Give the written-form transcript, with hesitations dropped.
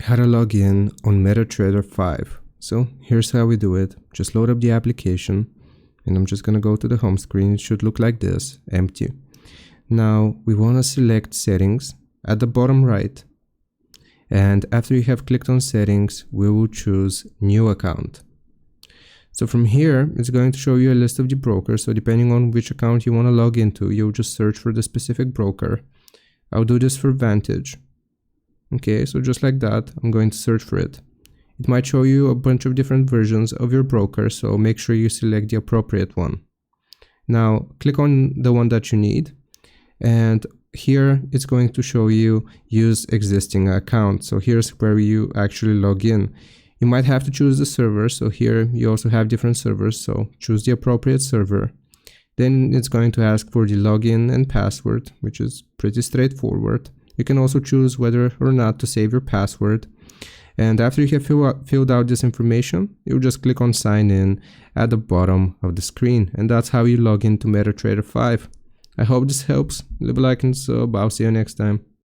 How to log in on MetaTrader 5. So here's how we do it. Just load up the application and I'm just going to go to the home screen. It should look like this, empty. Now we want to select settings at the bottom right. And after you have clicked on settings, we will choose new account. So from here, it's going to show you a list of the brokers. So depending on which account you want to log into, you'll just search for the specific broker. I'll do this for Vantage. Okay, so just like that, I'm going to search for it. It might show you a bunch of different versions of your broker, so make sure you select the appropriate one. Now, click on the one that you need, and here it's going to show you use existing account. So here's where you actually log in. You might have to choose the server, so here you also have different servers, so choose the appropriate server. Then it's going to ask for the login and password, which is pretty straightforward. You can also choose whether or not to save your password. And after you have filled out this information, you'll just click on sign in at the bottom of the screen. And that's how you log into MetaTrader 5. I hope this helps. Leave a like and sub. I'll see you next time.